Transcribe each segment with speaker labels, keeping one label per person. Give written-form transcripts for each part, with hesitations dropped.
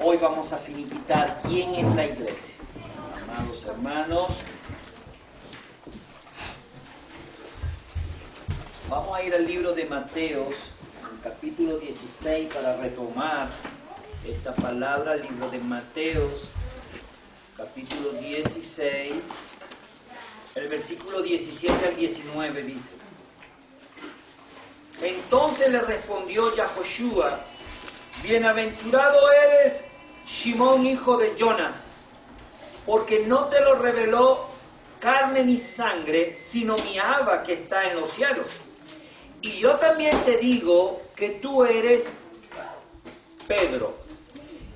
Speaker 1: hoy vamos a finiquitar quién es la iglesia. Amados hermanos, vamos a ir al libro de Mateos, capítulo 16, para retomar esta palabra. Libro de Mateos, capítulo 16, el versículo 17 al 19 dice: Entonces le respondió Yahoshua: Bienaventurado eres, Simón, hijo de Jonas, porque no te lo reveló carne ni sangre, sino mi Abba que está en los cielos. Y yo también te digo que tú eres Pedro,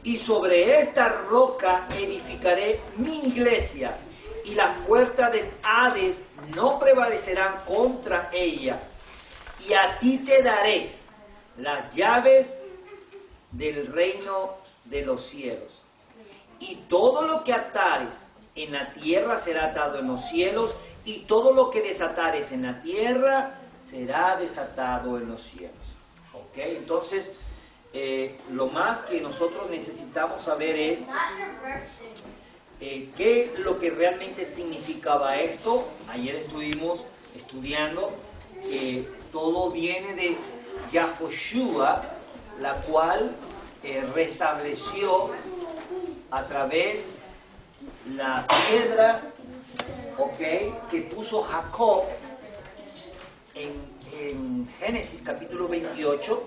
Speaker 1: y sobre esta roca edificaré mi iglesia, y las puertas del Hades no prevalecerán contra ella. Y a ti te daré las llaves del reino de los cielos. Y todo lo que atares en la tierra será atado en los cielos, y todo lo que desatares en la tierra será desatado en los cielos. ¿Ok? Entonces, lo más que nosotros necesitamos saber es qué es lo que realmente significaba esto. Ayer estuvimos estudiando que todo viene de Yahoshua, la cual restableció a través la piedra, que puso Jacob en Génesis capítulo 28.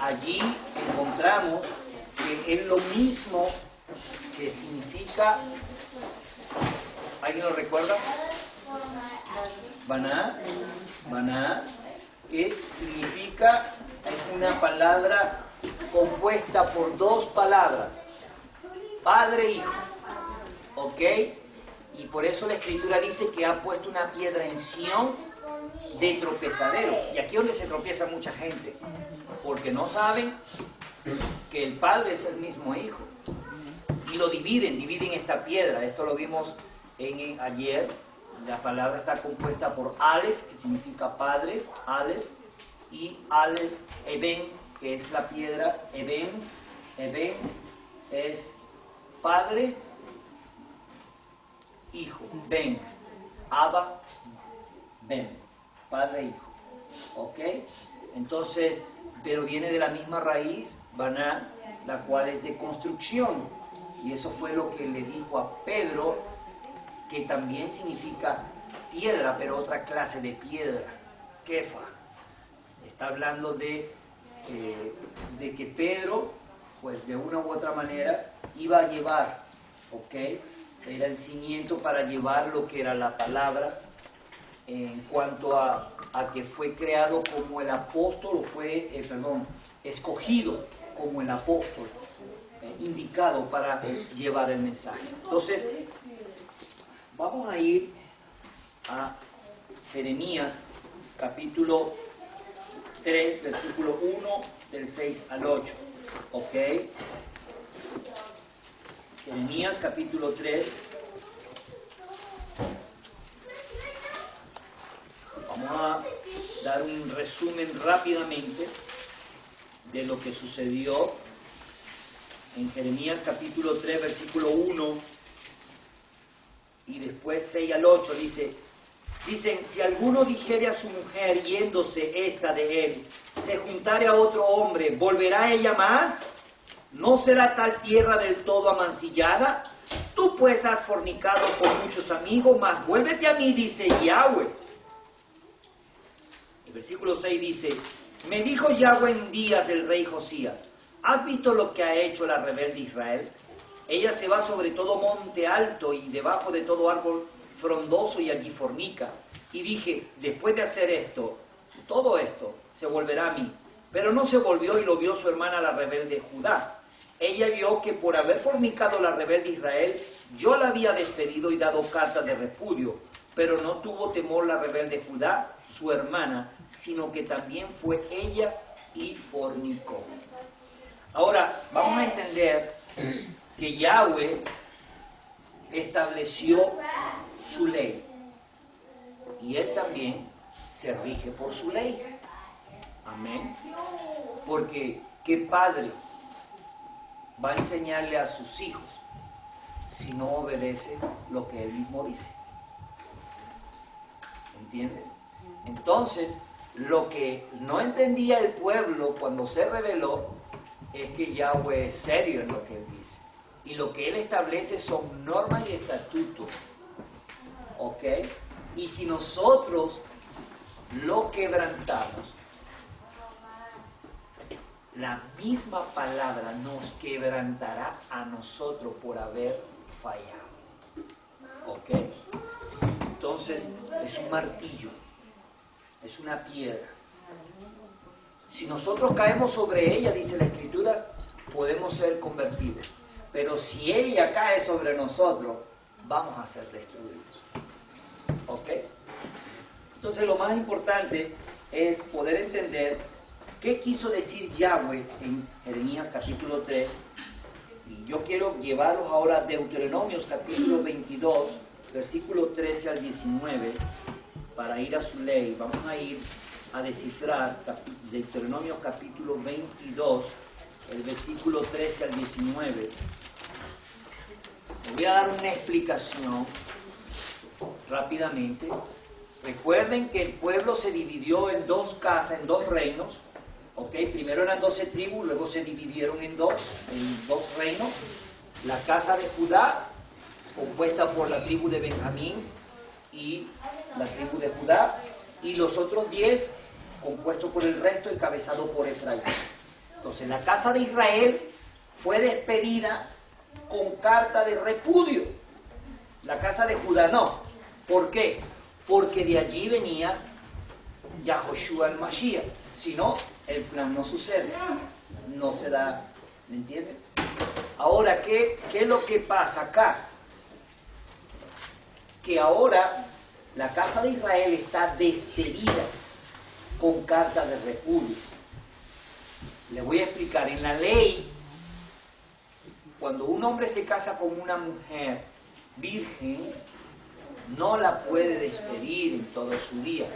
Speaker 1: Allí encontramos que es lo mismo que significa, ¿alguien lo recuerda? Baná, que significa, es una palabra compuesta por dos palabras, padre e hijo, ¿ok? Y por eso la Escritura dice que ha puesto una piedra en Sión de tropezadero. Y aquí es donde se tropieza mucha gente, porque no saben que el Padre es el mismo Hijo. Y lo dividen esta piedra. Esto lo vimos ayer. La palabra está compuesta por Aleph, que significa Padre, Aleph, y Aleph, Eben, que es la piedra, Eben es Padre, Hijo, Ben, Abba, Ben, Padre e Hijo, ¿ok? Entonces, pero viene de la misma raíz, Baná, la cual es de construcción, y eso fue lo que le dijo a Pedro, que también significa piedra, pero otra clase de piedra, Kefa. Está hablando de que Pedro, pues de una u otra manera, iba a llevar, ¿ok? Era el cimiento para llevar lo que era la palabra, en cuanto a que fue creado como el apóstol, escogido como el apóstol, indicado para llevar el mensaje. Entonces, vamos a ir a Jeremías, capítulo 3, versículo 1, del 6 al 8. ¿Ok? Jeremías, capítulo 3. Vamos a dar un resumen rápidamente de lo que sucedió en Jeremías, capítulo 3, versículo 1. Y después 6 al 8 dicen, si alguno dijere a su mujer, yéndose esta de él, se juntare a otro hombre, ¿volverá ella más? ¿No será tal tierra del todo amancillada? Tú pues has fornicado con muchos amigos, mas vuélvete a mí, dice Yahweh. El versículo 6 dice, me dijo Yahweh en días del rey Josías, ¿has visto lo que ha hecho la rebelde Israel? Ella se va sobre todo monte alto y debajo de todo árbol frondoso y allí fornica. Y dije, después de hacer todo esto, se volverá a mí. Pero no se volvió y lo vio su hermana la rebelde Judá. Ella vio que por haber fornicado la rebelde Israel, yo la había despedido y dado carta de repudio. Pero no tuvo temor la rebelde Judá, su hermana, sino que también fue ella y fornicó. Ahora, vamos a entender que Yahweh estableció su ley y Él también se rige por su ley. Amén. Porque ¿qué padre va a enseñarle a sus hijos si no obedece lo que él mismo dice. ¿Entienden? Entonces, lo que no entendía el pueblo cuando se rebeló es que Yahweh es serio en lo que él dice. Y lo que él establece son normas y estatutos. ¿Ok? Y si nosotros lo quebrantamos, la misma palabra nos quebrantará a nosotros por haber fallado. ¿Ok? Entonces, es un martillo, es una piedra. Si nosotros caemos sobre ella, dice la Escritura, podemos ser convertidos. Pero si ella cae sobre nosotros, vamos a ser destruidos. ¿Ok? Entonces, lo más importante es poder entender qué quiso decir Yahweh en Jeremías capítulo 3. Y yo quiero llevaros ahora a Deuteronomios capítulo 22, versículo 13 al 19, para ir a su ley. Vamos a ir a descifrar Deuteronomio capítulo 22, el versículo 13 al 19. Les voy a dar una explicación rápidamente. Recuerden que el pueblo se dividió en dos casas, en dos reinos. ¿Okay? Primero eran 12 tribus, luego se dividieron en dos reinos. La casa de Judá, compuesta por la tribu de Benjamín y la tribu de Judá, y los otros 10 compuestos por el resto, encabezado por Efraín. Entonces la casa de Israel fue despedida con carta de repudio. La casa de Judá no. ¿Por qué? Porque de allí venía Yahoshua el Mashiach. Si no, el plan no sucede, no se da, ¿me entienden? Ahora, ¿qué es lo que pasa acá? Que ahora la casa de Israel está despedida con carta de repudio. Les voy a explicar. En la ley, cuando un hombre se casa con una mujer virgen, no la puede despedir en todo su día.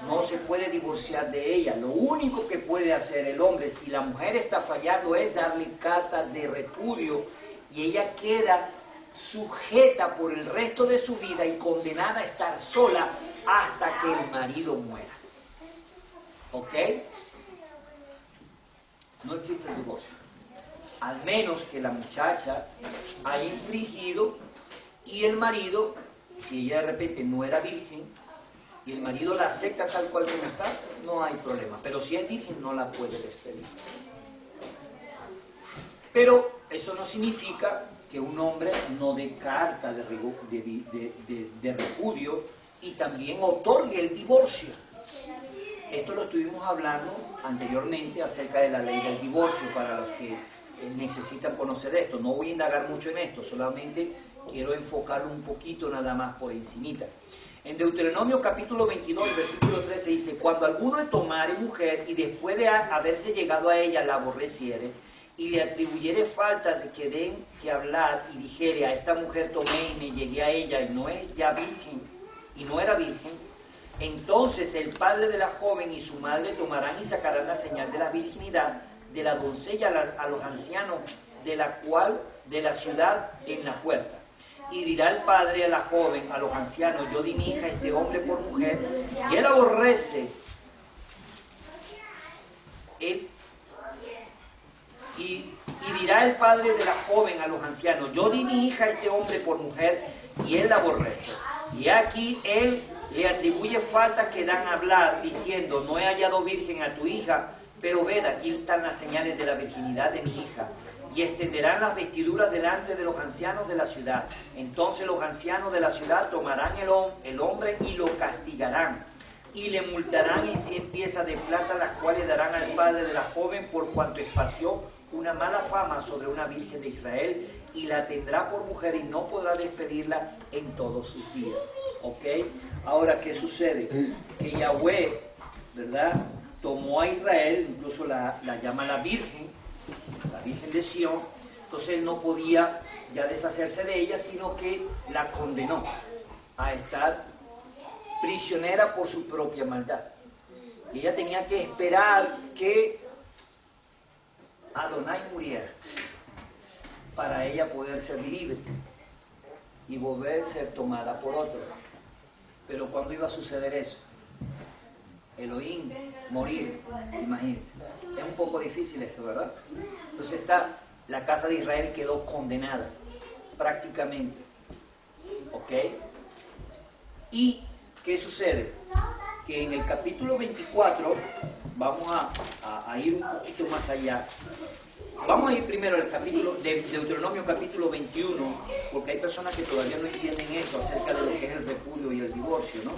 Speaker 1: No se puede divorciar de ella. Lo único que puede hacer el hombre, si la mujer está fallando, es darle carta de repudio y ella queda sujeta por el resto de su vida y condenada a estar sola hasta que el marido muera. ¿Ok? No existe el divorcio. Al menos que la muchacha haya infringido y el marido, si ella de repente no era virgen, y el marido la acepta tal cual como está, no hay problema. Pero si es virgen, no la puede despedir. Pero eso no significa que un hombre no dé carta de repudio y también otorgue el divorcio. Esto lo estuvimos hablando anteriormente acerca de la ley del divorcio, para los que necesitan conocer esto. No voy a indagar mucho en esto, solamente quiero enfocarlo un poquito nada más por encimita. En Deuteronomio capítulo 22, versículo 13 dice: cuando alguno tomare mujer y después de haberse llegado a ella la aborreciere y le atribuyere falta de que den que hablar y dijere: a esta mujer tomé y me llegué a ella y no es ya virgen y no era virgen, entonces el padre de la joven y su madre tomarán y sacarán la señal de la virginidad de la doncella a los ancianos de la ciudad en la puerta. Y dirá el padre a la joven, a los ancianos: yo di mi hija a este hombre por mujer, y él aborrece. Y dirá el padre de la joven a los ancianos: yo di mi hija a este hombre por mujer, y él la aborrece. Y aquí él le atribuye faltas que dan a hablar, diciendo: no he hallado virgen a tu hija, pero ved, aquí están las señales de la virginidad de mi hija. Y extenderán las vestiduras delante de los ancianos de la ciudad. Entonces los ancianos de la ciudad tomarán el hombre y lo castigarán. Y le multarán en 100 piezas de plata, las cuales darán al padre de la joven por cuanto esparció una mala fama sobre una virgen de Israel, y la tendrá por mujer y no podrá despedirla en todos sus días. ¿Ok? Ahora, ¿qué sucede? Que Yahweh, ¿verdad?, tomó a Israel, incluso la llama la Virgen de Sión. Entonces él no podía ya deshacerse de ella, sino que la condenó a estar prisionera por su propia maldad. Y ella tenía que esperar que Adonai muriera. para ella poder ser libre y volver a ser tomada por otro. Pero ¿cuándo iba a suceder eso? Elohim, morir, imagínense. Es un poco difícil eso, ¿verdad? Entonces la casa de Israel quedó condenada, prácticamente. ¿Ok? ¿Y qué sucede? Que en el capítulo 24, vamos a ir un poquito más allá. Vamos a ir primero al capítulo de Deuteronomio capítulo 21, porque hay personas que todavía no entienden esto acerca de lo que es el repudio y el divorcio, ¿no?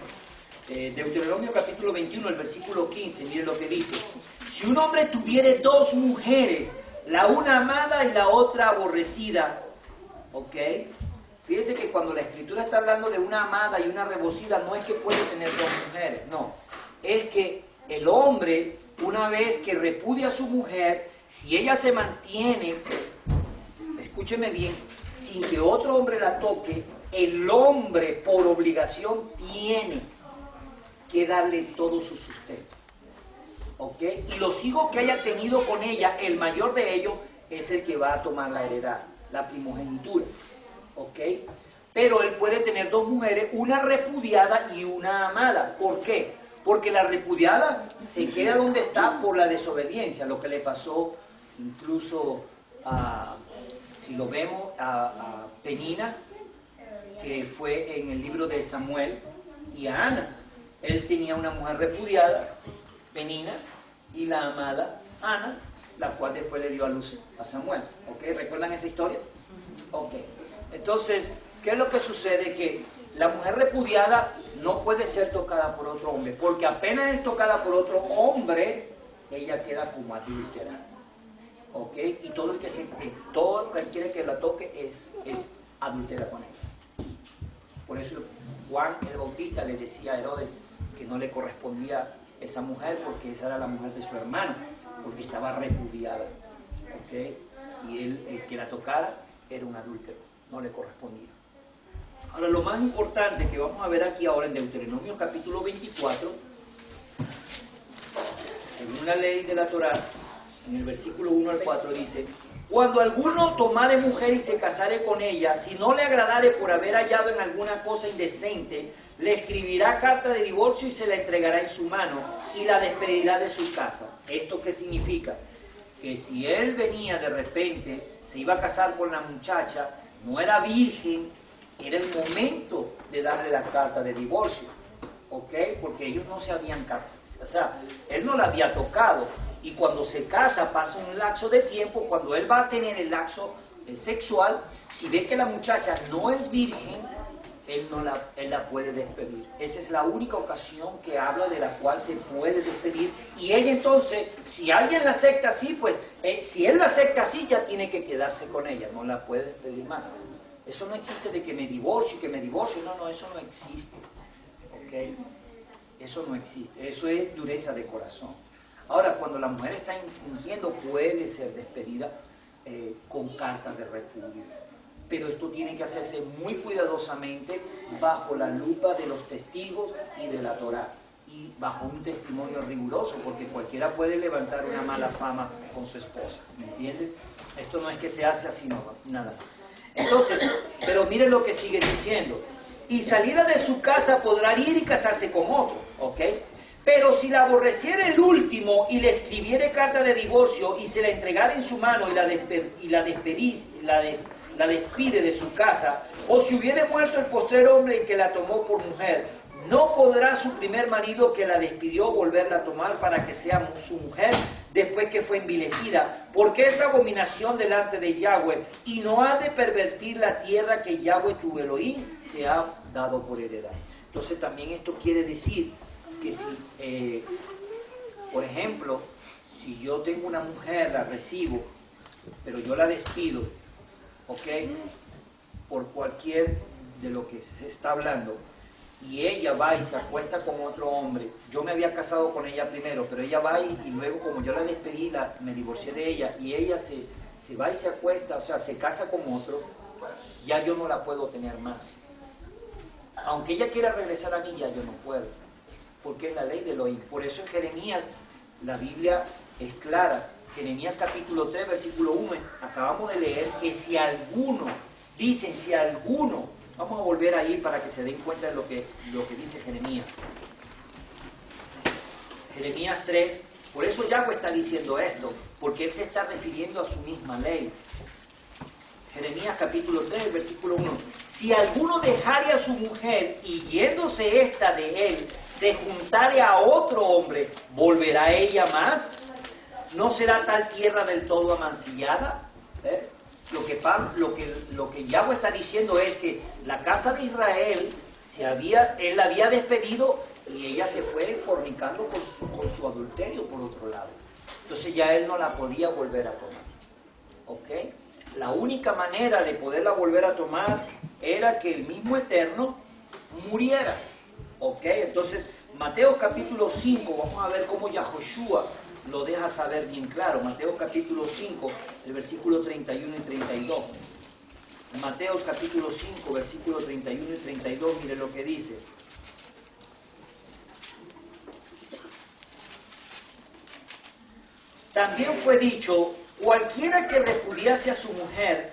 Speaker 1: Deuteronomio capítulo 21, el versículo 15, miren lo que dice. Si un hombre tuviere dos mujeres, la una amada y la otra aborrecida, ¿ok? Fíjense que cuando la Escritura está hablando de una amada y una aborrecida, no es que puede tener dos mujeres, no. Es que el hombre, una vez que repudia a su mujer, si ella se mantiene, escúcheme bien, sin que otro hombre la toque, el hombre por obligación tiene que darle todo su sustento. ¿Ok? Y los hijos que haya tenido con ella, el mayor de ellos es el que va a tomar la heredad, la primogenitura. ¿Ok? Pero él puede tener dos mujeres, una repudiada y una amada. ¿Por qué? Porque la repudiada se queda donde está por la desobediencia, lo que le pasó incluso si lo vemos, a Penina, que fue en el libro de Samuel, y a Ana. Él tenía una mujer repudiada, Penina, y la amada Ana, la cual después le dio a luz a Samuel. ¿Ok? ¿Recuerdan esa historia? Ok. Entonces, ¿qué es lo que sucede? Que la mujer repudiada no puede ser tocada por otro hombre, porque apenas es tocada por otro hombre, ella queda como adúltera. ¿Ok? Y todo el que quiere que la toque es adúltera con ella. Por eso Juan el Bautista le decía a Herodes que no le correspondía esa mujer, porque esa era la mujer de su hermano, porque estaba repudiada. ¿Ok? Y él, el que la tocara, era un adúltero, no le correspondía. Ahora, lo más importante que vamos a ver aquí ahora en Deuteronomio capítulo 24, según la ley de la Torá, en el versículo 1 al 4 dice: cuando alguno tomare mujer y se casare con ella, si no le agradare por haber hallado en alguna cosa indecente, le escribirá carta de divorcio y se la entregará en su mano y la despedirá de su casa. ¿Esto qué significa? Que si él venía de repente, se iba a casar con la muchacha, no era virgen, era el momento de darle la carta de divorcio, ¿ok? Porque ellos no se habían casado, o sea, él no la había tocado, y cuando se casa pasa un lapso de tiempo, cuando él va a tener el lapso sexual, si ve que la muchacha no es virgen, él la puede despedir. Esa es la única ocasión que habla de la cual se puede despedir, y ella entonces, si alguien la acepta así, pues, si él la acepta así, ya tiene que quedarse con ella, no la puede despedir más. Eso no existe de que me divorcio, no, eso no existe. ¿Ok? Eso no existe, eso es dureza de corazón. Ahora, cuando la mujer está infringiendo, puede ser despedida con cartas de repudio. Pero esto tiene que hacerse muy cuidadosamente bajo la lupa de los testigos y de la Torá, y bajo un testimonio riguroso, porque cualquiera puede levantar una mala fama con su esposa, ¿me entienden? Esto no es que se hace así, no, nada más. Entonces, pero miren lo que sigue diciendo: y salida de su casa podrá ir y casarse con otro, ¿ok? Pero si la aborreciera el último y le escribiere carta de divorcio y se la entregara en su mano y la despide de su casa, o si hubiere muerto el postrer hombre en que la tomó por mujer, no podrá su primer marido que la despidió volverla a tomar para que sea su mujer después que fue envilecida, porque es abominación delante de Yahweh, y no ha de pervertir la tierra que Yahweh tu Elohim te ha dado por heredad. Entonces también esto quiere decir que si, por ejemplo, si yo tengo una mujer, la recibo, pero yo la despido, ¿ok? Por cualquier de lo que se está hablando, y ella va y se acuesta con otro hombre, yo me había casado con ella primero, pero ella va y luego, como yo la despedí, me divorcié de ella, y ella se va y se acuesta, o sea, se casa con otro, ya yo no la puedo tener más. Aunque ella quiera regresar a mí, ya yo no puedo, porque es la ley de Elohim. Por eso en Jeremías la Biblia es clara, Jeremías capítulo 3, versículo 1, acabamos de leer que si alguno, dicen si alguno, vamos a volver ahí para que se den cuenta de lo que dice Jeremías. Jeremías 3, por eso Yahweh está diciendo esto, porque él se está refiriendo a su misma ley. Jeremías capítulo 3, versículo 1. Si alguno dejare a su mujer y yéndose esta de él, se juntare a otro hombre, ¿volverá ella más? ¿No será tal tierra del todo amancillada? ¿Ves? Lo que Yahweh está diciendo es que la casa de Israel, él la había despedido y ella se fue fornicando con su adulterio por otro lado. Entonces ya él no la podía volver a tomar. ¿Ok? La única manera de poderla volver a tomar era que el mismo Eterno muriera. ¿Ok? Entonces, Mateo capítulo 5, vamos a ver cómo Yahoshua lo deja saber bien claro. Mateo capítulo 5, el versículo 31 y 32. Mateo capítulo 5, versículo 31 y 32, mire lo que dice. También fue dicho, cualquiera que repudiase a su mujer,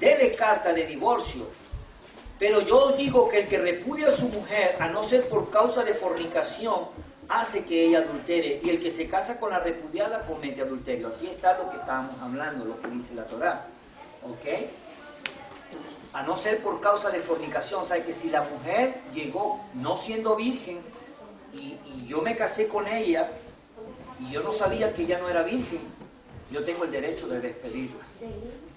Speaker 1: dele carta de divorcio. Pero yo os digo que el que repudia a su mujer, a no ser por causa de fornicación, hace que ella adultere, y el que se casa con la repudiada comete adulterio. Aquí está lo que estábamos hablando, lo que dice la Torá. ¿Ok? A no ser por causa de fornicación, o sea que si la mujer llegó no siendo virgen, y yo me casé con ella, y yo no sabía que ella no era virgen, yo tengo el derecho de despedirla,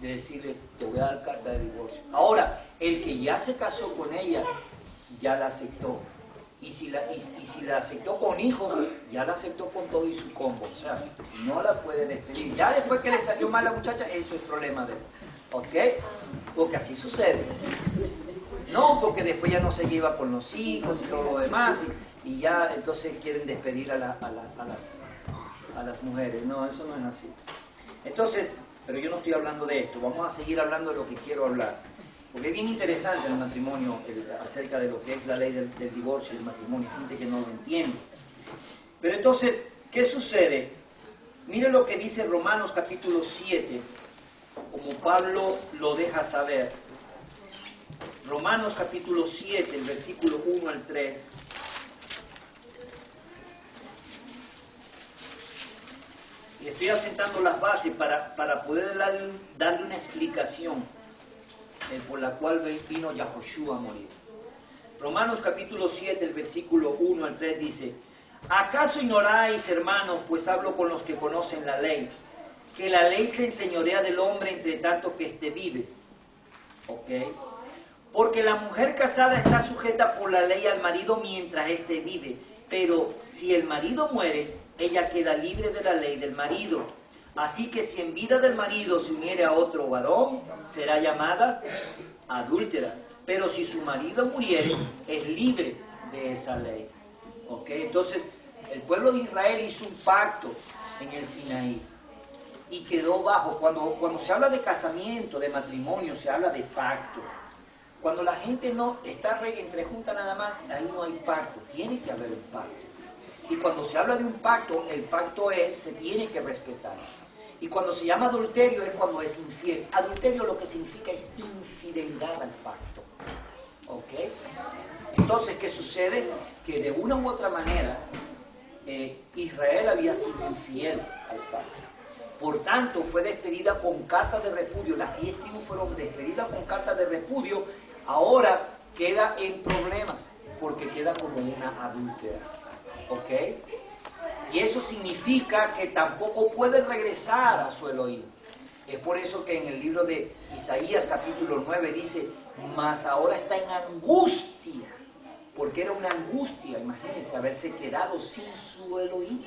Speaker 1: de decirle, te voy a dar carta de divorcio. Ahora, el que ya se casó con ella, ya la aceptó. Y si la aceptó con hijos, ya la aceptó con todo y su combo. O sea, no la puede despedir. Ya después que le salió mal a la muchacha, eso es problema de él. ¿Ok? Porque así sucede. No, porque después ya no se lleva con los hijos y todo lo demás. Y ya entonces quieren despedir a las mujeres. No, eso no es así. Entonces, pero yo no estoy hablando de esto. Vamos a seguir hablando de lo que quiero hablar. Porque es bien interesante el matrimonio, acerca de lo que es la ley del divorcio y el matrimonio. Hay gente que no lo entiende. Pero entonces, ¿qué sucede? Miren lo que dice Romanos capítulo 7, como Pablo lo deja saber. Romanos capítulo 7, el versículo 1 al 3. Y estoy asentando las bases para poder darle una explicación por la cual vino Yahoshua a morir. Romanos capítulo 7, el versículo 1 al 3 dice: ¿Acaso ignoráis, hermanos, pues hablo con los que conocen la ley, que la ley se enseñorea del hombre entre tanto que éste vive? ¿Ok? Porque la mujer casada está sujeta por la ley al marido mientras éste vive, pero si el marido muere, ella queda libre de la ley del marido. Así que si en vida del marido se uniere a otro varón, será llamada adúltera. Pero si su marido muriere, es libre de esa ley. ¿Ok? Entonces, el pueblo de Israel hizo un pacto en el Sinaí y quedó bajo. Cuando se habla de casamiento, de matrimonio, se habla de pacto. Cuando la gente no está entre junta nada más, ahí no hay pacto. Tiene que haber un pacto. Y cuando se habla de un pacto, el pacto se tiene que respetar. Y cuando se llama adulterio es cuando es infiel. Adulterio lo que significa es infidelidad al pacto. ¿Ok? Entonces, ¿qué sucede? Que de una u otra manera, Israel había sido infiel al pacto. Por tanto, fue despedida con carta de repudio. Las 10 tribus fueron despedidas con carta de repudio. Ahora queda en problemas, porque queda como una adúltera. ¿Ok? Y eso significa que tampoco puede regresar a su Elohim. Es por eso que en el libro de Isaías capítulo 9 dice: mas ahora está en angustia. Porque era una angustia, imagínense, haberse quedado sin su Elohim.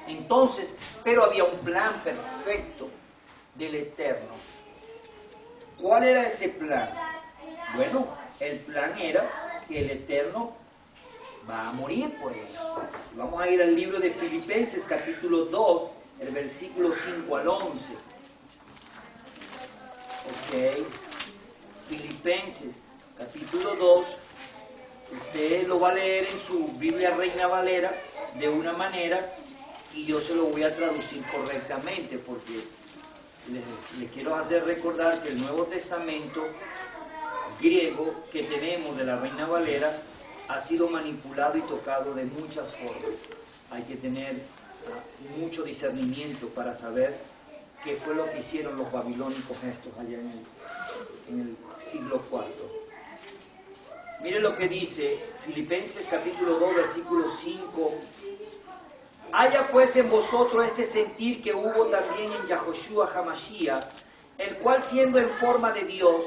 Speaker 1: Entonces, pero había un plan perfecto del Eterno. ¿Cuál era ese plan? Bueno, el plan era que el Eterno va a morir por eso. Vamos a ir al libro de Filipenses capítulo 2, el versículo 5 al 11. Ok. Filipenses capítulo 2. Usted lo va a leer en su Biblia Reina Valera de una manera y yo se lo voy a traducir correctamente porque les quiero hacer recordar que el Nuevo Testamento griego que tenemos de la Reina Valera ha sido manipulado y tocado de muchas formas. Hay que tener mucho discernimiento para saber qué fue lo que hicieron los babilónicos estos allá en el siglo IV. Mire lo que dice Filipenses capítulo 2, versículo 5. Haya pues en vosotros este sentir que hubo también en Yahoshua Hamashiach, el cual siendo en forma de Dios,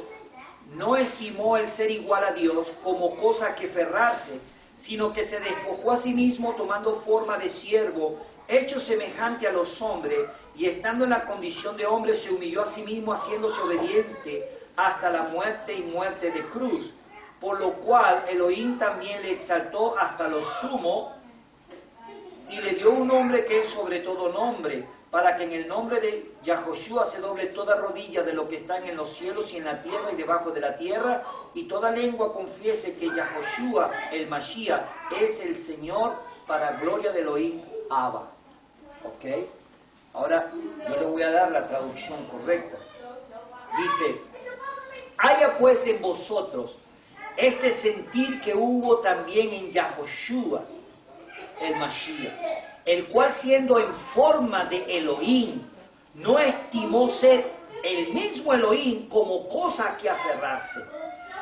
Speaker 1: no estimó el ser igual a Dios como cosa que aferrarse, sino que se despojó a sí mismo tomando forma de siervo, hecho semejante a los hombres, y estando en la condición de hombre se humilló a sí mismo, haciéndose obediente hasta la muerte y muerte de cruz, por lo cual Elohim también le exaltó hasta lo sumo y le dio un nombre que es sobre todo nombre, para que en el nombre de Yahoshua se doble toda rodilla de lo que están en los cielos y en la tierra y debajo de la tierra, y toda lengua confiese que Yahoshua, el Mashiach, es el Señor, para gloria de Elohim Abba. ¿Ok? Ahora yo le voy a dar la traducción correcta. Dice, haya pues en vosotros este sentir que hubo también en Yahoshua, el Mashiach, el cual siendo en forma de Elohim, no estimó ser el mismo Elohim como cosa que aferrarse,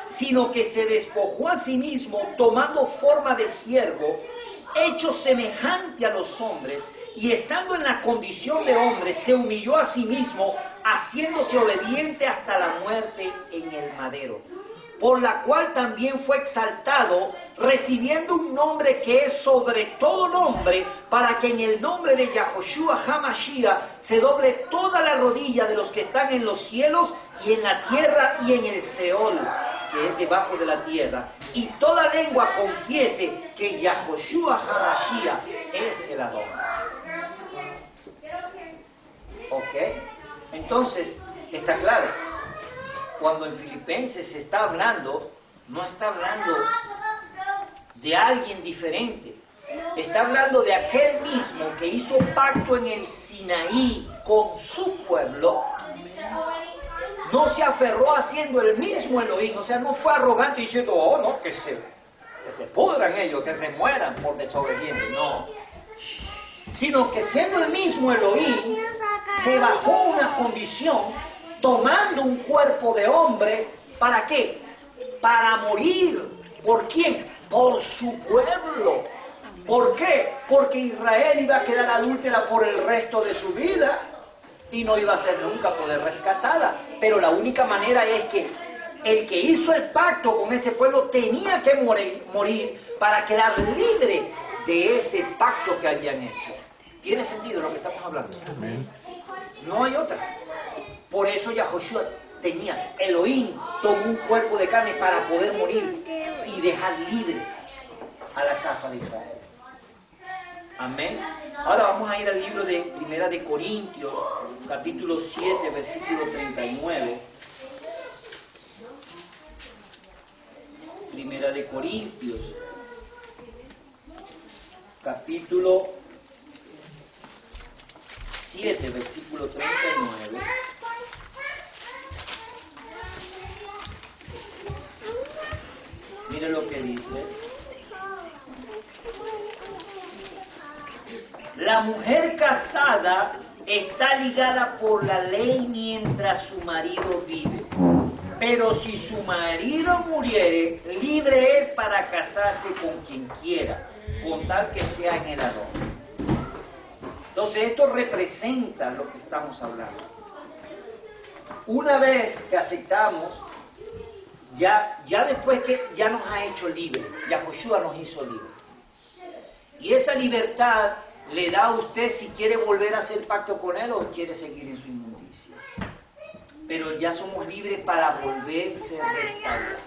Speaker 1: sino que se despojó a sí mismo tomando forma de siervo, hecho semejante a los hombres, y estando en la condición de hombre, se humilló a sí mismo, haciéndose obediente hasta la muerte en el madero, por la cual también fue exaltado, recibiendo un nombre que es sobre todo nombre, para que en el nombre de Yahoshua Hamashiach se doble toda la rodilla de los que están en los cielos y en la tierra y en el Seol, que es debajo de la tierra, y toda lengua confiese que Yahoshua Hamashiach es el Adón. ¿Ok? Entonces, está claro. Cuando en Filipenses se está hablando, no está hablando de alguien diferente. Está hablando de aquel mismo que hizo pacto en el Sinaí con su pueblo. No se aferró haciendo el mismo Elohim. O sea, no fue arrogante diciendo, oh, no, que se pudran ellos, que se mueran por desobedientes. No. Sino que siendo el mismo Elohim, se bajó una condición, tomando un cuerpo de hombre, ¿para qué? Para morir. ¿Por quién? Por su pueblo. ¿Por qué? Porque Israel iba a quedar adúltera por el resto de su vida y no iba a ser nunca poder rescatada. Pero la única manera es que el que hizo el pacto con ese pueblo tenía que morir para quedar libre de ese pacto que habían hecho. ¿Tiene sentido lo que estamos hablando? Amén. No hay otra. Por eso Yahoshua tenía, Elohim tomó un cuerpo de carne para poder morir y dejar libre a la casa de Israel. Amén. Ahora vamos a ir al libro de Primera de Corintios, capítulo 7, versículo 39. Primera de Corintios, capítulo 7, versículo 39. Mire lo que dice. La mujer casada está ligada por la ley mientras su marido vive. Pero si su marido muriere, libre es para casarse con quien quiera, con tal que sea en el Adón. Entonces esto representa lo que estamos hablando. Una vez que aceptamos, ya después que ya nos ha hecho libre, Yahoshua nos hizo libre. Y esa libertad le da a usted si quiere volver a hacer pacto con él o quiere seguir en su inmundicia. Pero ya somos libres para volverse restaurados.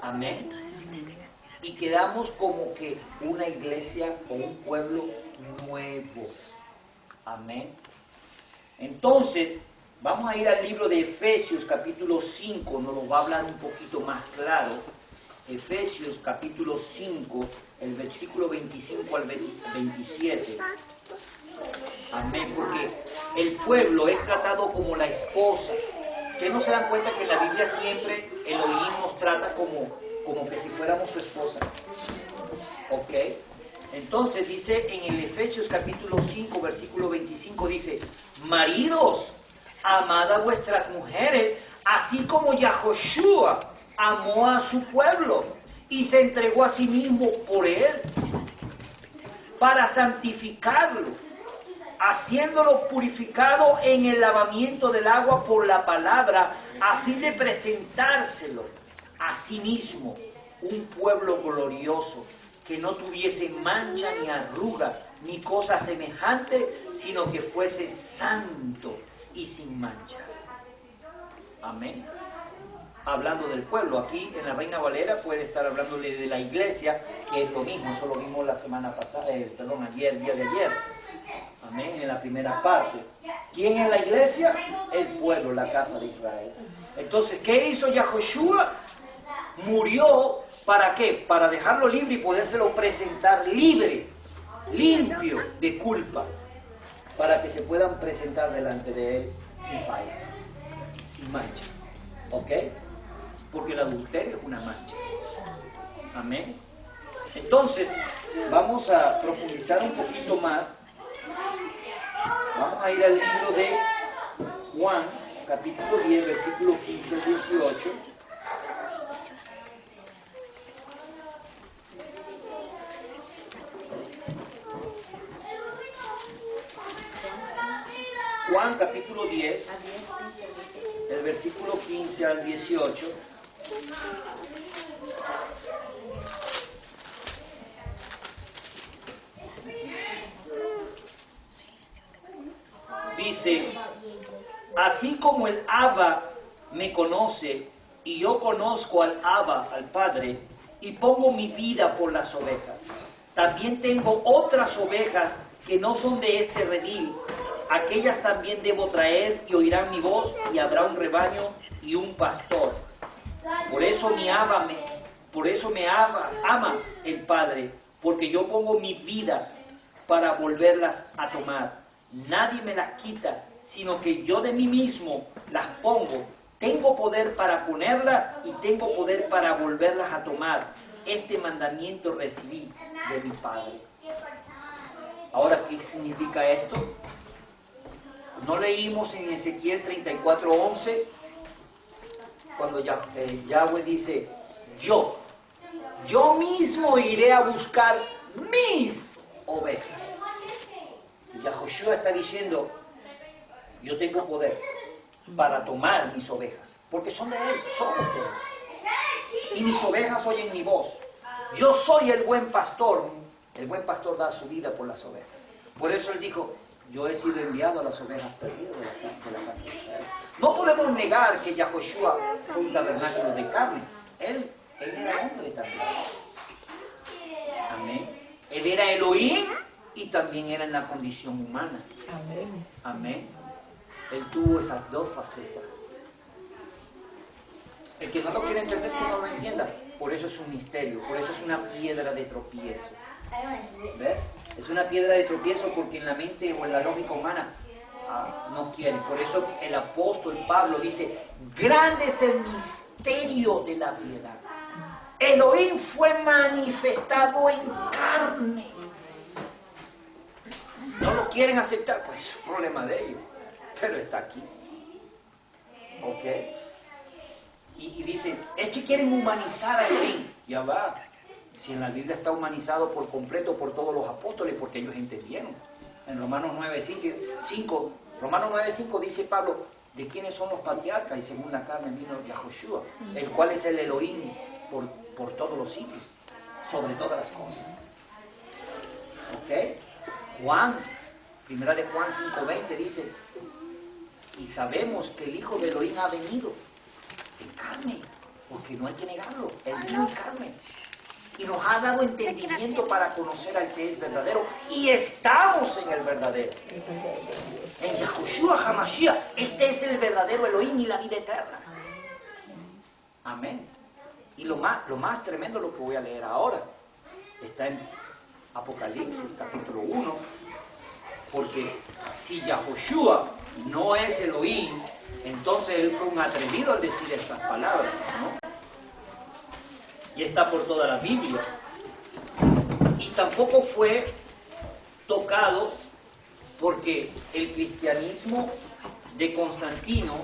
Speaker 1: Amén. Y quedamos como que una iglesia o un pueblo nuevo. Amén. Entonces, vamos a ir al libro de Efesios, capítulo 5, nos lo va a hablar un poquito más claro. Efesios capítulo 5, el versículo 25 al 27. Amén, porque el pueblo es tratado como la esposa. Ustedes no se dan cuenta que en la Biblia siempre Elohim nos trata como que si fuéramos su esposa. ¿Ok? Entonces dice en el Efesios capítulo 5, versículo 25, dice: maridos, amad a vuestras mujeres, así como Yahoshua amó a su pueblo y se entregó a sí mismo por él, para santificarlo, haciéndolo purificado en el lavamiento del agua por la palabra, a fin de presentárselo a sí mismo, un pueblo glorioso, que no tuviese mancha ni arruga, ni cosa semejante, sino que fuese santo y sin mancha. Amén. Hablando del pueblo, aquí en la Reina Valera puede estar hablándole de la iglesia, que es lo mismo, eso lo vimos la semana pasada, ayer, día de ayer. Amén, en la primera parte. ¿Quién es la iglesia? El pueblo, la casa de Israel. Entonces, ¿qué hizo Yahoshua? Murió, ¿para qué? Para dejarlo libre y podérselo presentar libre, limpio de culpa, para que se puedan presentar delante de él sin fallas, sin mancha. ¿Ok? Porque el adulterio es una mancha. Amén. Entonces, vamos a profundizar un poquito más. Vamos a ir al libro de Juan, capítulo 10, versículo 15 al 18. Juan, capítulo 10, el versículo 15 al 18. Dice: así como el Abba me conoce y yo conozco al Abba, al Padre, y pongo mi vida por las ovejas, también tengo otras ovejas que no son de este redil. Aquellas también debo traer y oirán mi voz, y habrá un rebaño y un pastor. Por eso me ama el Padre, porque yo pongo mi vida para volverlas a tomar. Nadie me las quita, sino que yo de mí mismo las pongo. Tengo poder para ponerlas y tengo poder para volverlas a tomar. Este mandamiento recibí de mi Padre. Ahora, ¿qué significa esto? ¿No leímos en Ezequiel 34:11? Cuando Yahweh dice: yo mismo iré a buscar mis ovejas. Y Yahoshua está diciendo: yo tengo poder para tomar mis ovejas, porque son de Él, somos de Él. Y mis ovejas oyen mi voz. Yo soy el buen pastor. El buen pastor da su vida por las ovejas. Por eso Él dijo: yo he sido enviado a las ovejas perdidas de la casa de Israel. No podemos negar que Yahoshua fue un tabernáculo de carne. Él era hombre también. Amén. Él era Elohim y también era en la condición humana.
Speaker 2: Amén.
Speaker 1: Amén. Él tuvo esas dos facetas. El que no lo quiere entender, que no lo entienda. Por eso es un misterio, por eso es una piedra de tropiezo. ¿Ves? Es una piedra de tropiezo porque en la mente o en la lógica humana no quiere. Por eso el apóstol Pablo dice: grande es el misterio de la piedad. Elohim fue manifestado en carne. No lo quieren aceptar, pues es un problema de ellos. Pero está aquí. ¿Ok? Y dicen: es que quieren humanizar a Elohim. Ya va. Si en la Biblia está humanizado por completo por todos los apóstoles, porque ellos entendieron. En Romanos 9:5 dice Pablo: ¿de quiénes son los patriarcas? Y según la carne vino Yahoshua, el cual es el Elohim por todos los sitios, sobre todas las cosas. ¿Ok? Primera de Juan 5:20 dice: y sabemos que el Hijo de Elohim ha venido en carne, porque no hay que negarlo, Él vino en carne. Y nos ha dado entendimiento para conocer al que es verdadero. Y estamos en el verdadero. En Yahoshua HaMashiach. Este es el verdadero Elohim y la vida eterna. Amén. Y lo más tremendo lo que voy a leer ahora está en Apocalipsis capítulo 1, porque si Yahoshua no es Elohim, entonces él fue un atrevido al decir estas palabras, ¿no? Y está por toda la Biblia. Y tampoco fue tocado porque el cristianismo de Constantino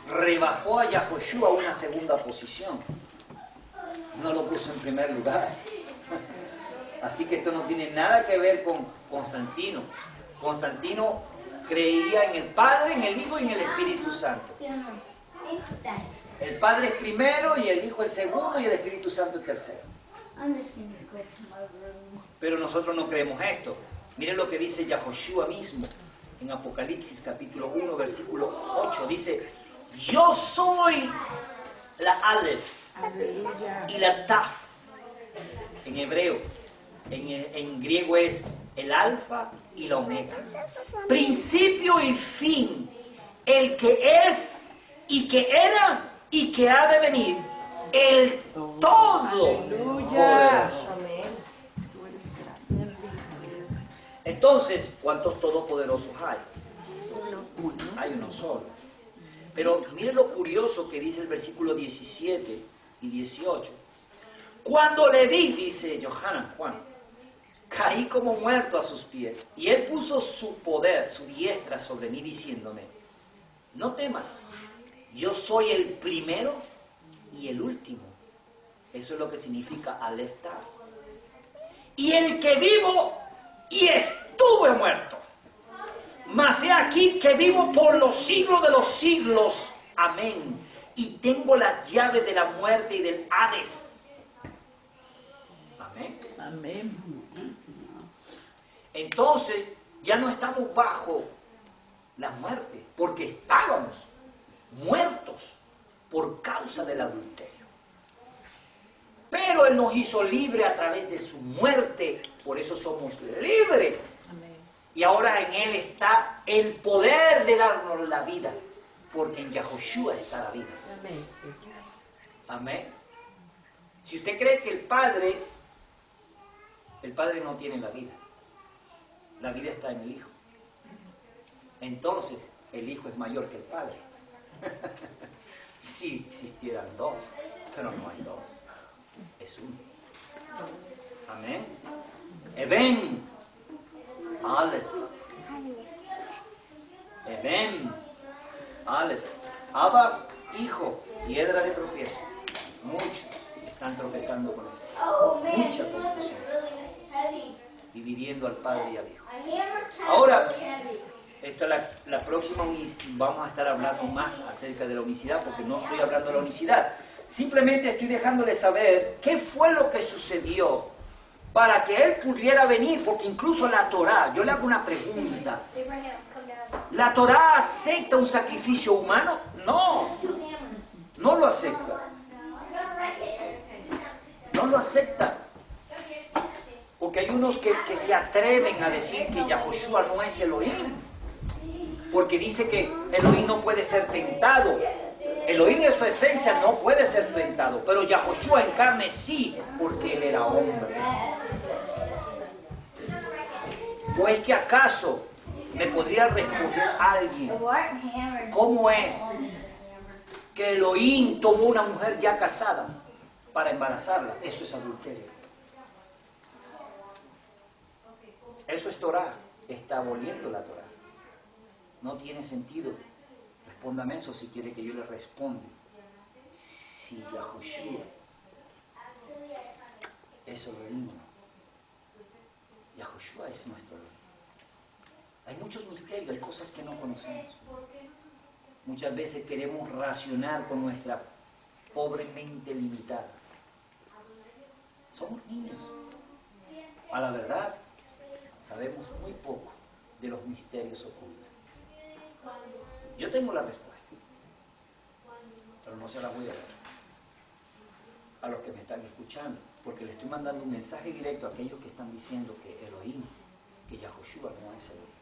Speaker 1: rebajó a Yahoshua a una segunda posición. No lo puso en primer lugar. Así que esto no tiene nada que ver con Constantino. Constantino creía en el Padre, en el Hijo y en el Espíritu Santo. El Padre es primero y el Hijo el segundo y el Espíritu Santo el tercero. Pero nosotros no creemos esto. Miren lo que dice Yahoshua mismo en Apocalipsis capítulo 1 versículo 8. Dice: yo soy la Aleph y la Taf. En hebreo, en griego es el alfa y la omega, principio y fin, el que es y que era y que ha de venir, el Todopoderoso. Entonces, ¿cuántos todopoderosos hay? Hay uno solo. Pero miren lo curioso que dice el versículo 17 y 18. Cuando le vi, dice Juan, caí como muerto a sus pies, y él puso su poder, su diestra sobre mí, diciéndome: no temas, yo soy el primero y el último. Eso es lo que significa Aleph Tav. Y el que vivo y estuve muerto, mas he aquí que vivo por los siglos de los siglos. Amén. Y tengo las llaves de la muerte y del Hades. Amén.
Speaker 2: Amén.
Speaker 1: Entonces, ya no estamos bajo la muerte, porque estábamos muertos por causa del adulterio. Pero Él nos hizo libre a través de su muerte, por eso somos libres.
Speaker 2: Amén.
Speaker 1: Y ahora en Él está el poder de darnos la vida, porque en Yahoshua está la vida.
Speaker 2: Amén.
Speaker 1: Amén. Si usted cree que el Padre no tiene la vida está en el Hijo. Entonces, el Hijo es mayor que el Padre. Si existieran dos, pero no hay dos. Es uno. Amén. Eben, Aleph. Eben, Aleph. Abba, hijo, piedra de tropiezo. Muchos están tropezando con esto. Mucha confusión. Dividiendo al Padre y al Hijo. Ahora, esto la próxima vamos a estar hablando más acerca de la unicidad, porque no estoy hablando de la unicidad. Simplemente estoy dejándoles saber qué fue lo que sucedió para que Él pudiera venir, porque incluso la Torá, yo le hago una pregunta. ¿La Torá acepta un sacrificio humano? No, no lo acepta. No lo acepta. Porque hay unos que se atreven a decir que Yahoshua no es Elohim. Porque dice que Elohim no puede ser tentado. Elohim en su esencia no puede ser tentado. Pero Yahoshua en carne sí, porque Él era hombre. ¿O es que acaso me podría responder alguien cómo es que Elohim tomó una mujer ya casada para embarazarla? Eso es adulterio. Eso es Torah. Está aboliendo la Torah. No tiene sentido. Respóndame eso si quiere que yo le responda. Si Yahoshua es Elohim, Yahoshua es nuestro Elohim. Hay muchos misterios, hay cosas que no conocemos. Muchas veces queremos racionar con nuestra pobre mente limitada. Somos niños. A la verdad, sabemos muy poco de los misterios ocultos. Yo tengo la respuesta, pero no se la voy a dar a los que me están escuchando, porque le estoy mandando un mensaje directo a aquellos que están diciendo que Elohim, que Yahoshua no es Elohim.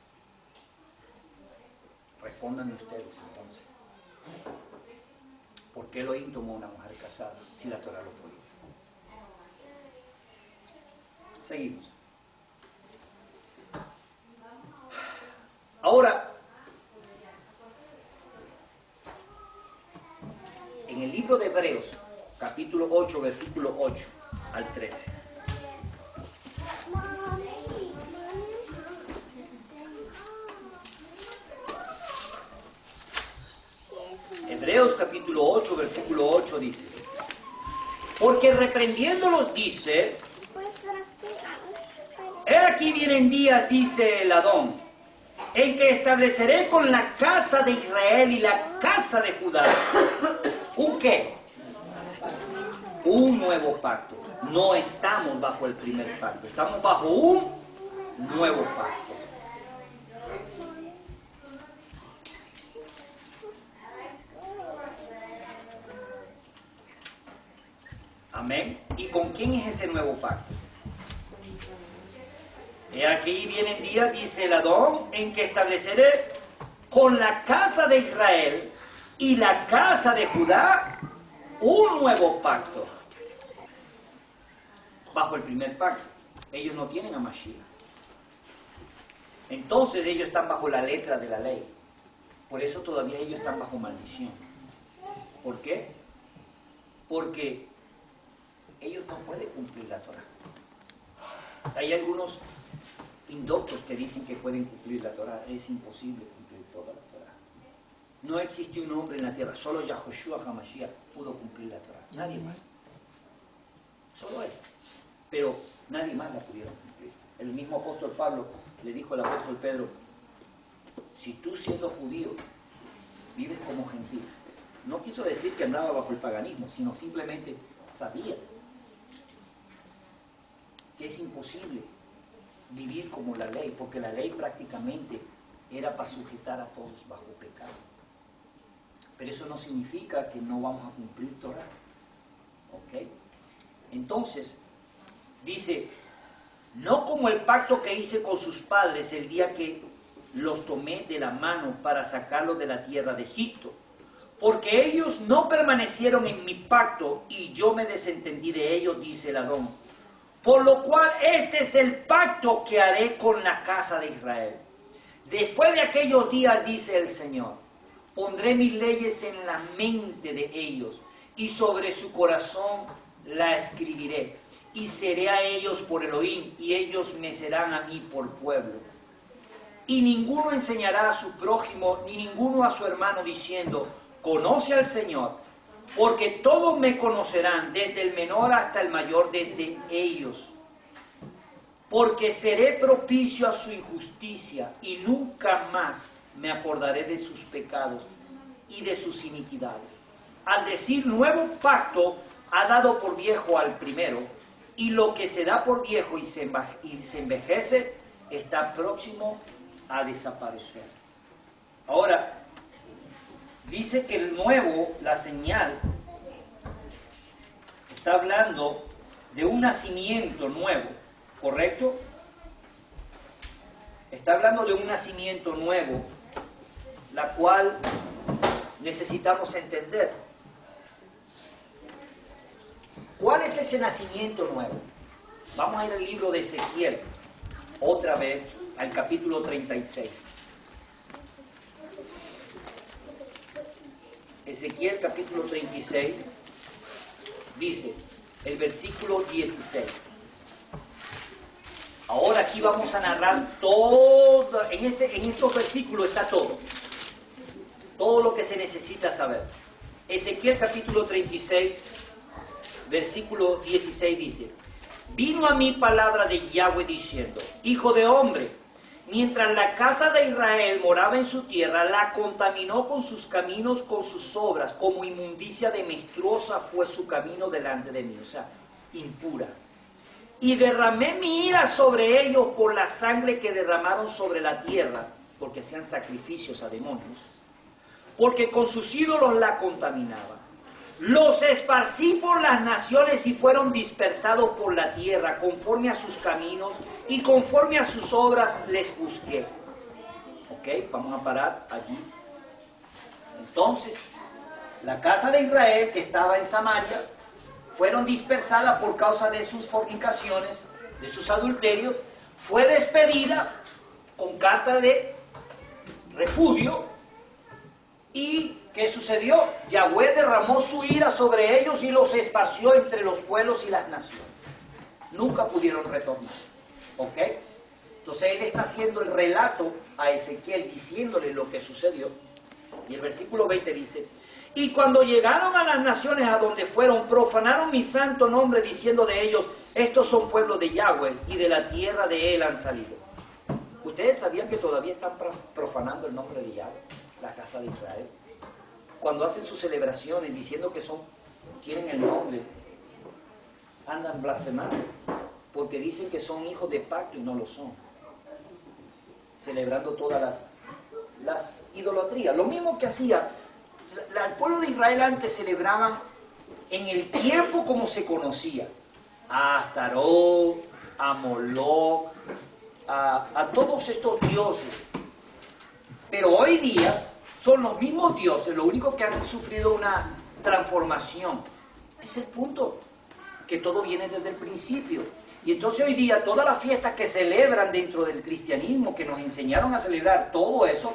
Speaker 1: Respóndanme ustedes entonces. ¿Por qué Elohim tomó una mujer casada si la Torah lo prohíbe? Seguimos. Ahora, en el libro de Hebreos, capítulo 8, versículo 8 al 13. Hebreos capítulo 8, versículo 8 dice: porque reprendiéndolos dice, he aquí vienen días, dice el Adón, en que estableceré con la casa de Israel y la casa de Judá, ¿un qué? Un nuevo pacto. No estamos bajo el primer pacto, estamos bajo un nuevo pacto. Amén. ¿Y con quién es ese nuevo pacto? He aquí vienen días, dice el Adón, en que estableceré con la casa de Israel y la casa de Judá un nuevo pacto. Bajo el primer pacto. Ellos no tienen a Mashiach. Entonces ellos están bajo la letra de la ley. Por eso todavía ellos están bajo maldición. ¿Por qué? Porque ellos no pueden cumplir la Torah. Hay algunos indoctos que dicen que pueden cumplir la Torah. Es imposible cumplir toda la Torah. No existió un hombre en la tierra, solo Yahoshua HaMashiach pudo cumplir la Torah. Nadie más. Solo él. Pero nadie más la pudieron cumplir. El mismo apóstol Pablo le dijo al apóstol Pedro, si tú siendo judío vives como gentil. No quiso decir que andaba bajo el paganismo, sino simplemente sabía que es imposible vivir como la ley, porque la ley prácticamente era para sujetar a todos bajo pecado. Pero eso no significa que no vamos a cumplir Torah. ¿Ok? Entonces, dice, no como el pacto que hice con sus padres el día que los tomé de la mano para sacarlos de la tierra de Egipto, porque ellos no permanecieron en mi pacto y yo me desentendí de ellos, dice el Adón. Por lo cual este es el pacto que haré con la casa de Israel. Después de aquellos días, dice el Señor, pondré mis leyes en la mente de ellos y sobre su corazón la escribiré. Y seré a ellos por Elohim y ellos me serán a mí por pueblo. Y ninguno enseñará a su prójimo ni ninguno a su hermano diciendo, conoce al Señor, porque todos me conocerán, desde el menor hasta el mayor, desde ellos. Porque seré propicio a su injusticia y nunca más me acordaré de sus pecados y de sus iniquidades. Al decir nuevo pacto, ha dado por viejo al primero, y lo que se da por viejo y se envejece está próximo a desaparecer. Ahora, dice que el nuevo, la señal, está hablando de un nacimiento nuevo, ¿correcto? Está hablando de un nacimiento nuevo, la cual necesitamos entender. ¿Cuál es ese nacimiento nuevo? Vamos a ir al libro de Ezequiel, otra vez, al capítulo 36. Ezequiel capítulo 36 dice, el versículo 16. Ahora aquí vamos a narrar todo, en estos versículos está todo lo que se necesita saber. Ezequiel capítulo 36, versículo 16 dice, vino a mí palabra de Yahweh diciendo, hijo de hombre, mientras la casa de Israel moraba en su tierra, la contaminó con sus caminos, con sus obras, como inmundicia de menstruosa fue su camino delante de mí, o sea, impura. Y derramé mi ira sobre ellos por la sangre que derramaron sobre la tierra, porque hacían sacrificios a demonios, porque con sus ídolos la contaminaban. Los esparcí por las naciones y fueron dispersados por la tierra, conforme a sus caminos y conforme a sus obras les juzgué. Ok, vamos a parar allí. Entonces, La casa de Israel, que estaba en Samaria, fueron dispersadas por causa de sus fornicaciones, de sus adulterios, fue despedida con carta de repudio. ¿Y qué sucedió? Yahweh derramó su ira sobre ellos y los esparció entre los pueblos y las naciones. Nunca pudieron retornar. ¿Ok? Entonces él está haciendo el relato a Ezequiel diciéndole lo que sucedió. Y el versículo 20 dice: y cuando llegaron a las naciones a donde fueron, profanaron mi santo nombre, diciendo de ellos: estos son pueblos de Yahweh, y de la tierra de él han salido. ¿Ustedes sabían que todavía están profanando el nombre de Yahweh, la casa de Israel? Cuando hacen sus celebraciones diciendo que quieren el nombre, andan blasfemando, porque dicen que son hijos de pacto y no lo son, celebrando todas las idolatrías. Lo mismo que hacía el pueblo de Israel antes, celebraban en el tiempo como se conocía a Astarot, a Moloch, a todos estos dioses. Pero hoy día son los mismos dioses, lo único que han sufrido una transformación. Es el punto, que todo viene desde el principio. Y entonces hoy día todas las fiestas que celebran dentro del cristianismo, que nos enseñaron a celebrar todo eso,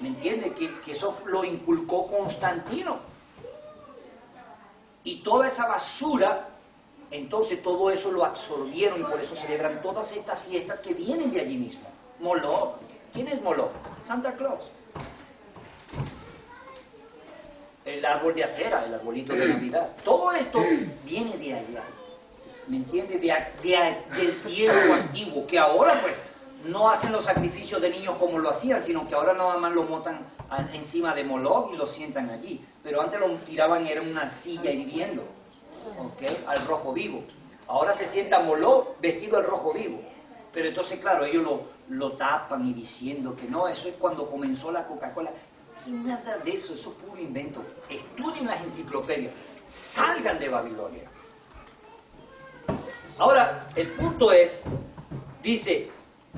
Speaker 1: ¿me entiende? Que eso lo inculcó Constantino. Y toda esa basura, entonces todo eso lo absorbieron y por eso celebran todas estas fiestas que vienen de allí mismo. Moloch. ¿Quién es Moloch? Santa Claus. El árbol de acera, el arbolito de Navidad. Todo esto viene de allá. ¿Me entiende? Del tiempo antiguo, que ahora pues no hacen los sacrificios de niños como lo hacían, sino que ahora nada más lo montan encima de Moloch y lo sientan allí. Pero antes lo tiraban en una silla hirviendo, ¿ok? Al rojo vivo. Ahora se sienta Moloch vestido al rojo vivo. Pero entonces, claro, ellos lo tapan y diciendo que no, eso es cuando comenzó la Coca-Cola. Nada de eso, eso es puro invento. Estudien las enciclopedias, salgan de Babilonia. Ahora, el punto es, dice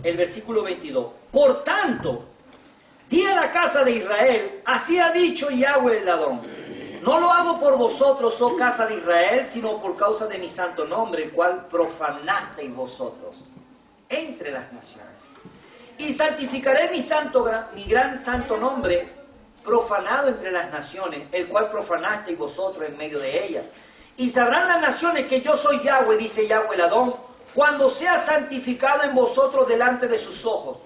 Speaker 1: el versículo 22, por tanto, di a la casa de Israel, así ha dicho Yahweh el Adón, no lo hago por vosotros, oh casa de Israel, sino por causa de mi santo nombre, el cual profanasteis vosotros entre las naciones. Y santificaré mi gran santo nombre, profanado entre las naciones, el cual profanasteis vosotros en medio de ellas. Y sabrán las naciones que yo soy Yahweh, dice Yahweh el Adón, cuando sea santificado en vosotros delante de sus ojos.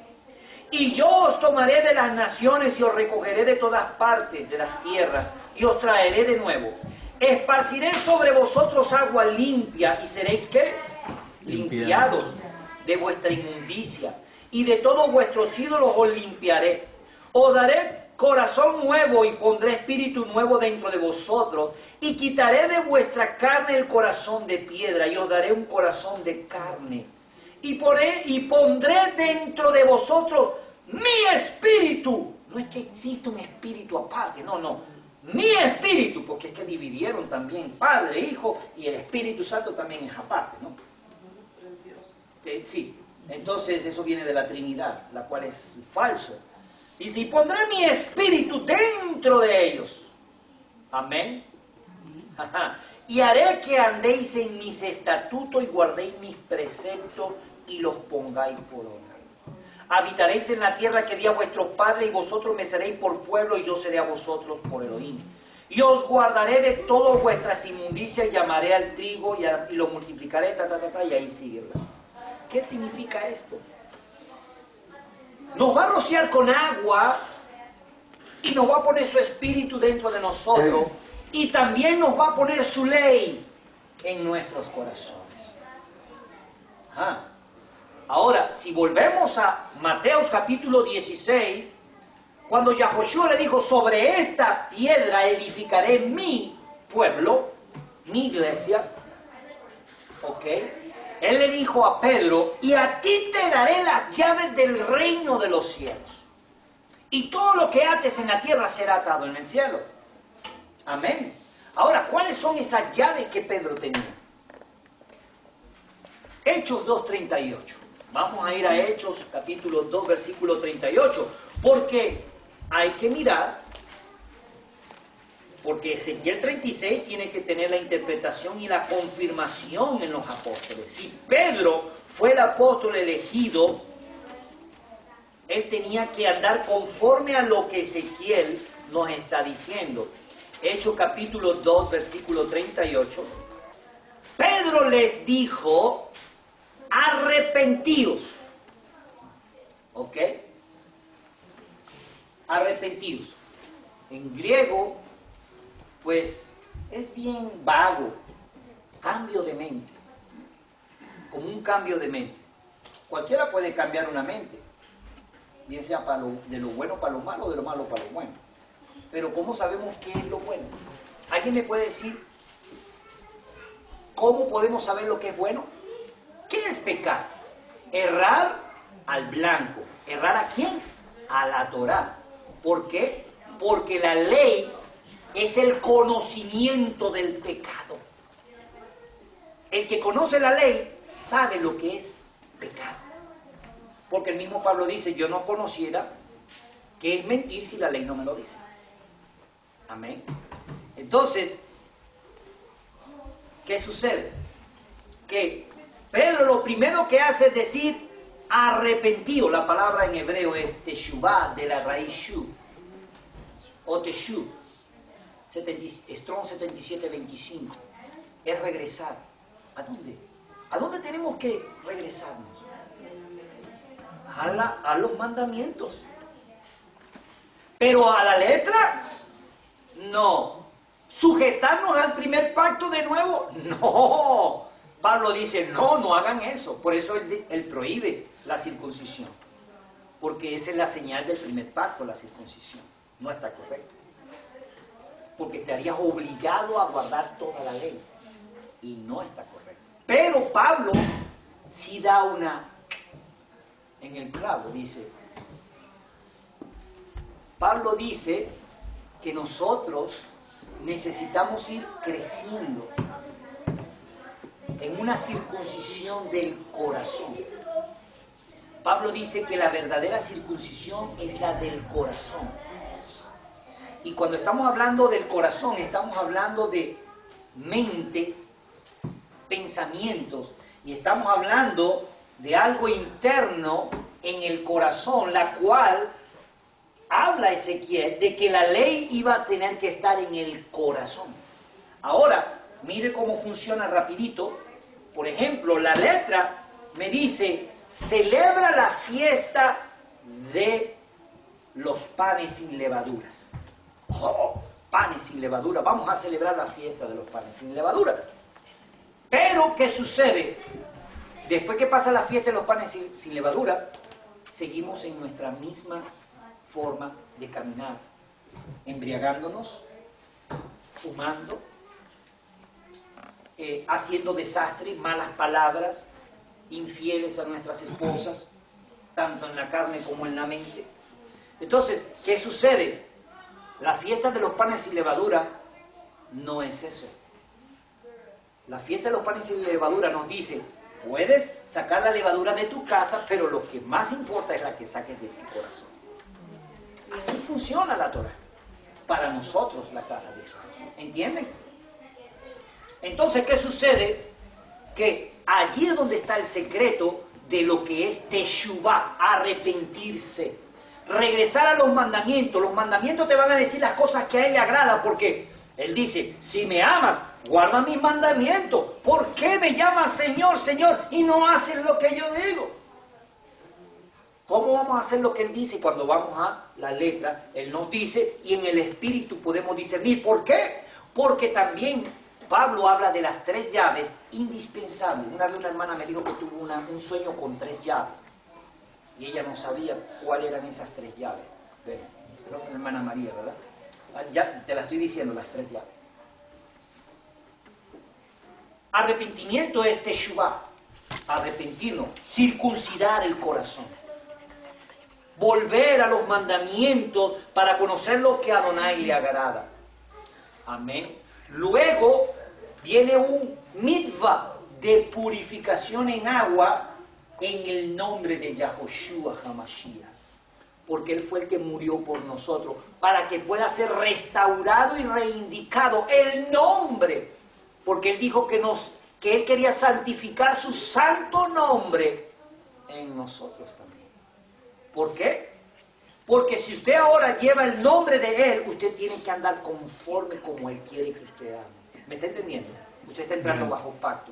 Speaker 1: Y yo os tomaré de las naciones y os recogeré de todas partes de las tierras y os traeré de nuevo. Esparciré sobre vosotros agua limpia y seréis ¿qué? Limpiados de vuestra inmundicia y de todos vuestros ídolos os limpiaré. Os daré corazón nuevo y pondré espíritu nuevo dentro de vosotros y quitaré de vuestra carne el corazón de piedra y os daré un corazón de carne y pondré dentro de vosotros mi espíritu. No es que existe un espíritu aparte, no, mi espíritu, porque es que dividieron también Padre, Hijo y el Espíritu Santo también es aparte, ¿no? Sí, entonces eso viene de la Trinidad, la cual es falso. Dice, y pondré mi espíritu dentro de ellos. Amén. Y haré que andéis en mis estatutos y guardéis mis preceptos y los pongáis por obra. Habitaréis en la tierra que di a vuestros padres y vosotros me seréis por pueblo y yo seré a vosotros por Elohim. Y os guardaré de todas vuestras inmundicias y llamaré al trigo y lo multiplicaré, y ahí sigue, ¿verdad? ¿Qué significa esto? Nos va a rociar con agua y nos va a poner su espíritu dentro de nosotros y también nos va a poner su ley en nuestros corazones. Ahora, si volvemos a Mateo capítulo 16, cuando Yahoshua le dijo, sobre esta piedra edificaré mi pueblo, mi iglesia, ¿ok? Él le dijo a Pedro, y a ti te daré las llaves del reino de los cielos. Y todo lo que ates en la tierra será atado en el cielo. Amén. Ahora, ¿cuáles son esas llaves que Pedro tenía? Hechos 2:38. Vamos a ir a Hechos capítulo 2, versículo 38. Porque hay que mirar Porque Ezequiel 36 tiene que tener la interpretación y la confirmación en los apóstoles. Si Pedro fue el apóstol elegido, él tenía que andar conforme a lo que Ezequiel nos está diciendo. Hechos capítulo 2, versículo 38. Pedro les dijo, arrepentíos. ¿Ok? Arrepentíos. En griego, pues, es bien vago. Cambio de mente. Como un cambio de mente. Cualquiera puede cambiar una mente. Bien sea de lo bueno para lo malo, de lo malo para lo bueno. Pero ¿cómo sabemos qué es lo bueno? ¿Alguien me puede decir cómo podemos saber lo que es bueno? ¿Qué es pecar? Errar al blanco. ¿Errar a quién? A la Torá. ¿Por qué? Porque la ley es el conocimiento del pecado. El que conoce la ley sabe lo que es pecado. Porque el mismo Pablo dice, yo no conociera qué es mentir si la ley no me lo dice. Amén. Entonces, ¿qué sucede? Que Pedro lo primero que hace es decir arrepentido. La palabra en hebreo es teshuvah, de la raíz shu, o teshu, Strong 7725. Es regresar. ¿A dónde? ¿A dónde tenemos que regresarnos? A los mandamientos. Pero a la letra, no. ¿Sujetarnos al primer pacto de nuevo? No. Pablo dice, no hagan eso. Por eso él prohíbe la circuncisión. Porque esa es la señal del primer pacto, la circuncisión. No está correcto. Porque te harías obligado a guardar toda la ley. Y no está correcto. Pero Pablo sí da una... En el clavo dice... Pablo dice que nosotros necesitamos ir creciendo en una circuncisión del corazón. Pablo dice que la verdadera circuncisión es la del corazón. Y cuando estamos hablando del corazón, estamos hablando de mente, pensamientos, y estamos hablando de algo interno en el corazón, la cual habla Ezequiel de que la ley iba a tener que estar en el corazón. Ahora, mire cómo funciona rapidito. Por ejemplo, la letra me dice, celebra la fiesta de los panes sin levaduras. Oh, panes sin levadura. Vamos a celebrar la fiesta de los panes sin levadura. Pero, ¿qué sucede? Después que pasa la fiesta de los panes sin levadura, seguimos en nuestra misma forma de caminar, embriagándonos, fumando, haciendo desastre, malas palabras, infieles a nuestras esposas, tanto en la carne como en la mente. Entonces, ¿qué sucede? La fiesta de los panes sin levadura no es eso. La fiesta de los panes sin levadura nos dice, puedes sacar la levadura de tu casa, pero lo que más importa es la que saques de tu corazón. Así funciona la Torah para nosotros, la casa de Israel. ¿Entienden? Entonces, ¿qué sucede? Que allí es donde está el secreto de lo que es teshuvah, arrepentirse, regresar a los mandamientos. Los mandamientos te van a decir las cosas que a Él le agrada, porque Él dice, si me amas, guarda mis mandamientos. ¿Por qué me llamas Señor, Señor, y no haces lo que yo digo? ¿Cómo vamos a hacer lo que Él dice? Cuando vamos a la letra, Él nos dice, y en el Espíritu podemos discernir. ¿Por qué? Porque también Pablo habla de las 3 llaves indispensables. Una vez una hermana me dijo que tuvo un sueño con 3 llaves. Y ella no sabía cuáles eran esas 3 llaves. Bueno, creo que la hermana María, ¿verdad? Ya te la estoy diciendo, las 3 llaves. Arrepentimiento es teshuvah. Arrepentirnos, circuncidar el corazón. Volver a los mandamientos para conocer lo que a Adonai le agrada. Amén. Luego viene un mitzvah de purificación en agua en el nombre de Yahoshua HaMashiach. porque Él fue el que murió por nosotros, para que pueda ser restaurado y reivindicado el nombre, porque Él dijo que Él quería santificar su santo nombre en nosotros también. ¿Por qué? Porque si usted ahora lleva el nombre de Él, usted tiene que andar conforme como Él quiere que usted ande. ¿Me está entendiendo? Usted está entrando bajo pacto.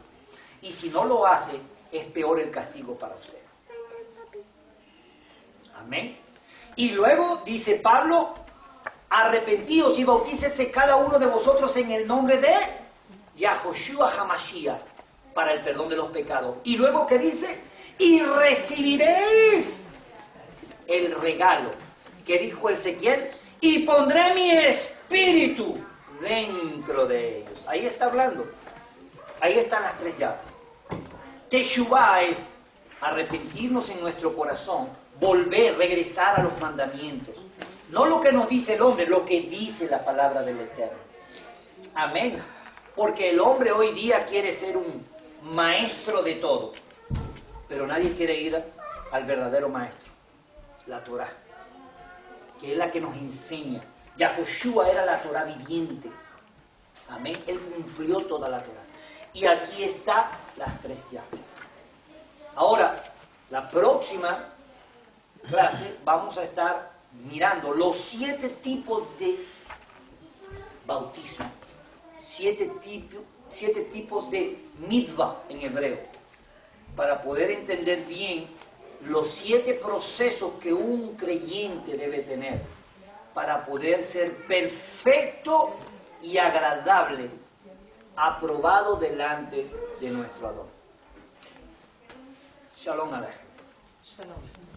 Speaker 1: Y si no lo hace, es peor el castigo para usted. Amén. Y luego dice Pablo, arrepentíos y bautícese cada uno de vosotros en el nombre de Yahoshua Hamashiach para el perdón de los pecados. Y luego que dice, y recibiréis el regalo que dijo Ezequiel, y pondré mi espíritu dentro de ellos. Ahí está hablando. Ahí están las tres llaves. Teshuvah es arrepentirnos en nuestro corazón, volver, regresar a los mandamientos. No lo que nos dice el hombre, lo que dice la palabra del Eterno. Amén. Porque el hombre hoy día quiere ser un maestro de todo, pero nadie quiere ir al verdadero maestro, la Torá, que es la que nos enseña. Yahoshua era la Torá viviente. Amén. Él cumplió toda la Torá. Y aquí están las tres llaves. Ahora, la próxima clase vamos a estar mirando los 7 tipos de bautismo. 7 tipos de mitzvah en hebreo. Para poder entender bien los 7 procesos que un creyente debe tener para poder ser perfecto y agradable, aprobado delante de nuestro Adón. Shalom Aleichem.
Speaker 2: Shalom.